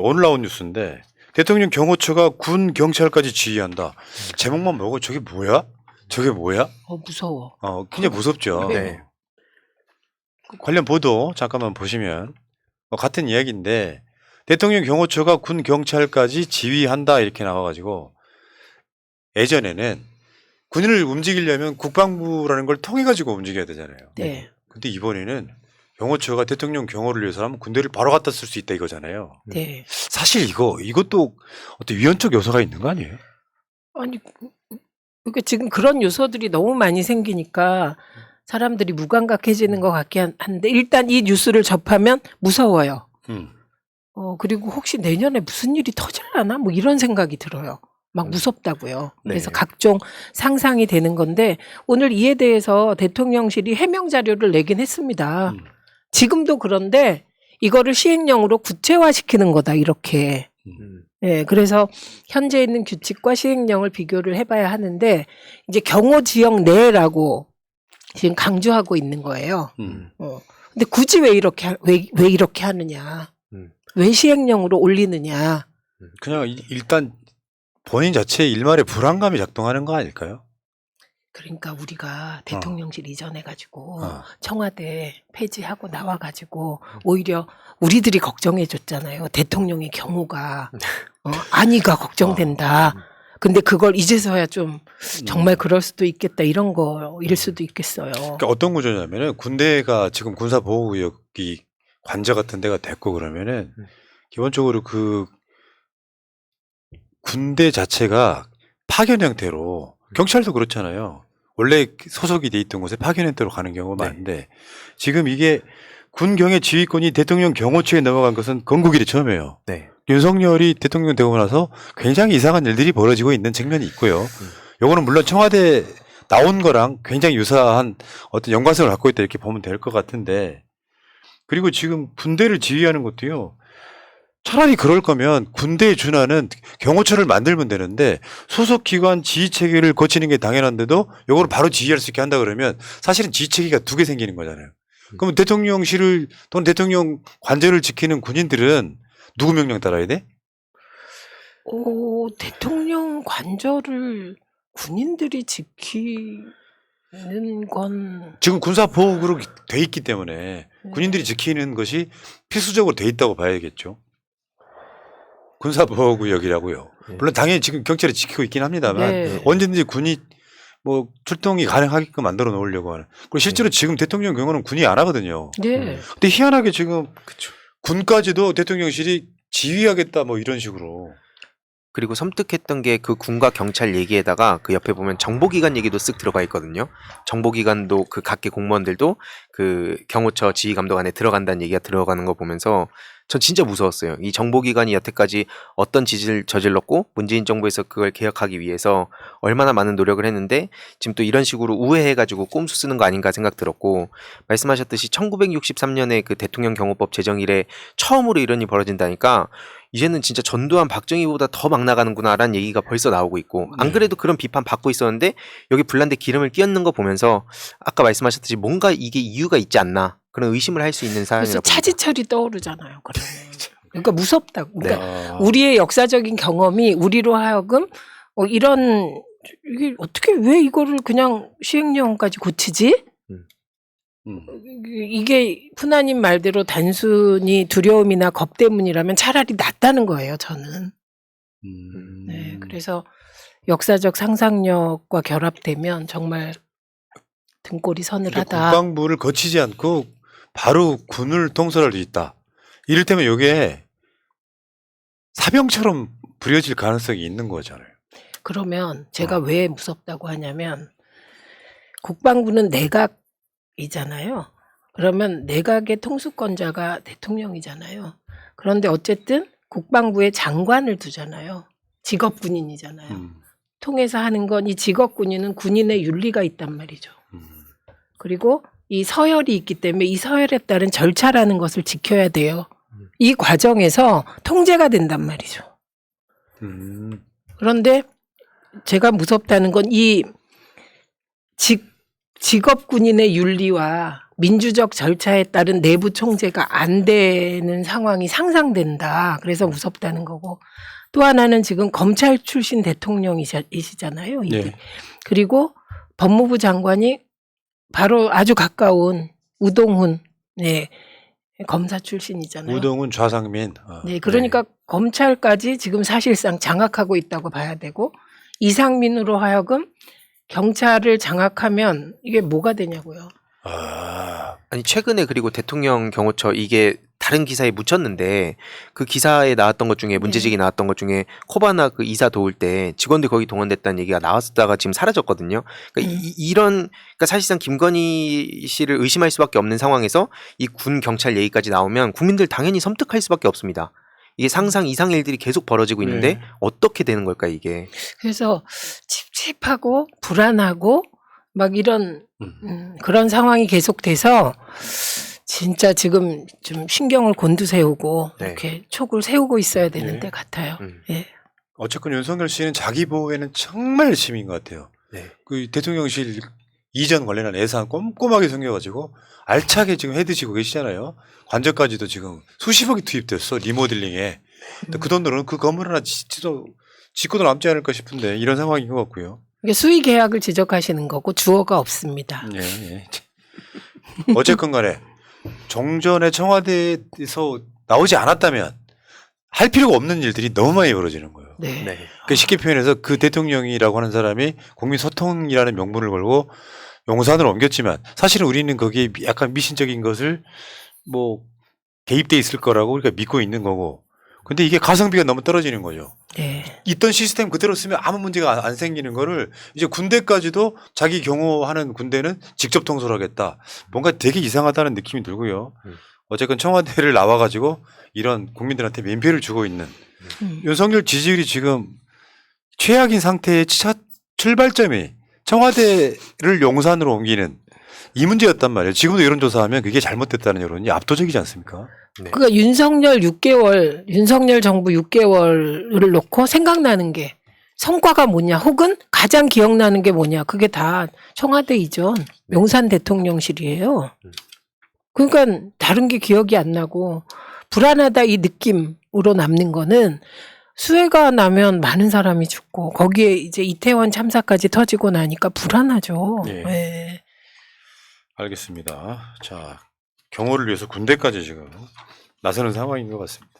오늘 나온 뉴스인데 대통령 경호처가 군 경찰까지 지휘한다. 제목만 보고 저게 뭐야? 저게 뭐야? 무서워. 굉장히 무섭죠. 네. 관련 보도 잠깐만 보시면 같은 이야기인데 대통령 경호처가 군 경찰까지 지휘한다 이렇게 나와가지고 예전에는 군인을 움직이려면 국방부라는 걸 통해 가지고 움직여야 되잖아요. 네. 근데 이번에는 경호처가 대통령 경호를 위해서라면 군대를 바로 갖다 쓸 수 있다 이거잖아요. 네. 사실 이것도 어떤 위헌적 요소가 있는 거 아니에요? 아니, 그러니까 지금 그런 요소들이 너무 많이 생기니까 사람들이 무감각해지는 것 같긴 한데 일단 이 뉴스를 접하면 무서워요. 그리고 혹시 내년에 무슨 일이 터질라나 뭐 이런 생각이 들어요. 막 무섭다고요. 그래서 네. 각종 상상이 되는 건데 오늘 이에 대해서 대통령실이 해명 자료를 내긴 했습니다. 지금도 그런데 이거를 시행령으로 구체화시키는 거다 이렇게. 네, 그래서 현재 있는 규칙과 시행령을 비교를 해봐야 하는데 이제 경호 지역 내라고 지금 강조하고 있는 거예요. 근데 굳이 왜 이렇게 하느냐? 왜 시행령으로 올리느냐? 그냥 일단 본인 자체의 일말의 불안감이 작동하는 거 아닐까요? 그러니까 우리가 대통령실 이전해가지고 어. 청와대 폐지하고 나와가지고 오히려 우리들이 걱정해줬잖아요. 대통령의 경호가 안위가 걱정된다. 근데 그걸 이제서야 좀 정말 그럴 수도 있겠다 이런 거일 수도 있겠어요. 그러니까 어떤 구조냐면은 군대가 지금 군사보호구역이 관저 같은 데가 됐고 그러면은 기본적으로 그 군대 자체가 파견 형태로 경찰도 그렇잖아요. 원래 소속이 돼 있던 곳에 파견 형태로 가는 경우가 많은데 지금 이게 군경의 지휘권이 대통령 경호처에 넘어간 것은 건국 이래 처음이에요. 네. 윤석열이 대통령 되고 나서 굉장히 이상한 일들이 벌어지고 있는 측면이 있고요. 요거는 물론 청와대 나온 거랑 굉장히 유사한 어떤 연관성을 갖고 있다 이렇게 보면 될 것 같은데 그리고 지금 군대를 지휘하는 것도요. 차라리 그럴 거면 군대에 준하는 경호처를 만들면 되는데 소속 기관 지휘 체계를 거치는 게 당연한데도 요거를 바로 지휘할 수 있게 한다 그러면 사실은 지휘 체계가 두 개 생기는 거잖아요. 그러면 대통령실을 또는 대통령 관저를 지키는 군인들은 누구 명령 따라야 돼? 대통령 관저를 군인들이 지키는 건 지금 군사보호구로 돼 있기 때문에 군인들이 지키는 것이 필수적으로 돼 있다고 봐야겠죠. 군사보호구역이라고요. 물론 당연히 지금 경찰이 지키고 있긴 합니다만 네. 언제든지 군이 뭐 출동이 가능하게끔 만들어 놓으려고 하는. 그리고 실제로 지금 대통령 경호는 군이 안 하거든요. 네. 근데 희한하게 지금 군까지도 대통령실이 지휘하겠다 뭐 이런 식으로. 그리고 섬뜩했던 게 그 군과 경찰 얘기에다가 그 옆에 보면 정보기관 얘기도 쓱 들어가 있거든요. 정보기관도 그 각계 공무원들도 그 경호처 지휘감독 안에 들어간다는 얘기가 들어가는 거 보면서 전 진짜 무서웠어요. 이 정보기관이 여태까지 어떤 짓을 저질렀고 문재인 정부에서 그걸 개혁하기 위해서 얼마나 많은 노력을 했는데 지금 또 이런 식으로 우회해가지고 꼼수 쓰는 거 아닌가 생각 들었고 말씀하셨듯이 1963년에 그 대통령 경호법 제정 이래 처음으로 이런 일이 벌어진다니까 이제는 진짜 전두환 박정희보다 더 막 나가는구나라는 얘기가 벌써 나오고 있고 안 그래도 그런 비판 받고 있었는데 여기 불난데 기름을 끼얹는 거 보면서 아까 말씀하셨듯이 뭔가 이게 이유가 있지 않나 그런 의심을 할 수 있는 그래서 사안이라고 차지철이 떠오르잖아요. 그러면. 그러니까 무섭다고. 그러니까 네. 우리의 역사적인 경험이 우리로 하여금 이런 이게 어떻게 왜 이거를 그냥 시행령까지 고치지? 이게 푸나님 말대로 단순히 두려움이나 겁 때문이라면 차라리 낫다는 거예요. 저는. 네, 그래서 역사적 상상력과 결합되면 정말 등골이 서늘하다. 국방부를 거치지 않고 바로 군을 통솔할 수 있다. 이를테면 이게 사병처럼 부려질 가능성이 있는 거잖아요. 그러면 제가 왜 무섭다고 하냐면 국방부는 내각이잖아요. 그러면 내각의 통수권자가 대통령이잖아요. 그런데 어쨌든 국방부에 장관을 두잖아요. 직업군인이잖아요. 통해서 하는 건 이 직업군인은 군인의 윤리가 있단 말이죠. 그리고 이 서열이 있기 때문에 이 서열에 따른 절차라는 것을 지켜야 돼요. 이 과정에서 통제가 된단 말이죠. 그런데 제가 무섭다는 건 이 직업군인의 윤리와 민주적 절차에 따른 내부 총재가 안 되는 상황이 상상된다. 그래서 무섭다는 거고. 또 하나는 지금 검찰 출신 대통령이시잖아요. 이게. 네. 그리고 법무부 장관이 바로 아주 가까운 우동훈 네, 검사 출신이잖아요. 우동훈 좌상민. 네, 그러니까 검찰까지 지금 사실상 장악하고 있다고 봐야 되고 이상민으로 하여금 경찰을 장악하면 이게 뭐가 되냐고요. 아니 최근에 그리고 대통령 경호처 이게 다른 기사에 묻혔는데 그 기사에 나왔던 것 중에 문제제기 나왔던 것 중에 코바나 그 이사 도울 때 직원들 거기 동원됐다는 얘기가 나왔다가 지금 사라졌거든요. 그러니까 이런 그러니까 사실상 김건희 씨를 의심할 수밖에 없는 상황에서 이 군 경찰 얘기까지 나오면 국민들 당연히 섬뜩할 수밖에 없습니다. 이게 상상 이상의 일들이 계속 벌어지고 있는데 네. 어떻게 되는 걸까 이게? 그래서 칩칩하고 불안하고 막 이런 그런 상황이 계속돼서 진짜 지금 좀 신경을 곤두세우고 네. 이렇게 촉을 세우고 있어야 되는데 같아요. 예. 어쨌건 윤석열 씨는 자기 보호에는 정말 열심인 것 같아요. 네. 그 대통령실 이전 관련한 예산 꼼꼼하게 숨겨가지고 알차게 지금 해드시고 계시잖아요. 관저까지도 지금 수십억이 투입됐어 리모델링에. 그 돈으로는 그 건물 하나 짓고도 남지 않을까 싶은데 이런 상황인 것 같고요. 이게 수의 계약을 지적하시는 거고 주어가 없습니다. 예, 예. 어쨌건 간에 정전에 청와대에서 나오지 않았다면 할 필요가 없는 일들이 너무 많이 벌어지는 거예요. 네. 네. 그 쉽게 표현해서 그 대통령이라고 하는 사람이 국민 소통이라는 명분을 걸고 용산으로 옮겼지만 사실은 우리는 거기에 약간 미신적인 것을 뭐 개입돼 있을 거라고 우리가 믿고 있는 거고 근데 이게 가성비가 너무 떨어지는 거죠. 네. 있던 시스템 그대로 쓰면 아무 문제가 안 생기는 거를 이제 군대까지도 자기 경호하는 군대는 직접 통솔하겠다. 뭔가 되게 이상하다는 느낌이 들고요. 어쨌건 청와대를 나와가지고 이런 국민들한테 면피를 주고 있는 윤석열 지지율이 지금 최악인 상태의 출발점이 청와대를 용산으로 옮기는 이 문제였단 말이에요. 지금도 여론조사하면 그게 잘못됐다는 여론이 압도적이지 않습니까? 그러니까 윤석열 정부 6개월을 놓고 생각나는 게 성과가 뭐냐 혹은 가장 기억나는 게 뭐냐 그게 다 청와대 이전 용산 대통령실이에요. 그러니까 다른 게 기억이 안 나고 불안하다 이 느낌으로 남는 거는 수해가 나면 많은 사람이 죽고 거기에 이제 이태원 참사까지 터지고 나니까 불안하죠. 예. 네. 알겠습니다. 자, 경호를 위해서 군대까지 지금 나서는 상황인 것 같습니다.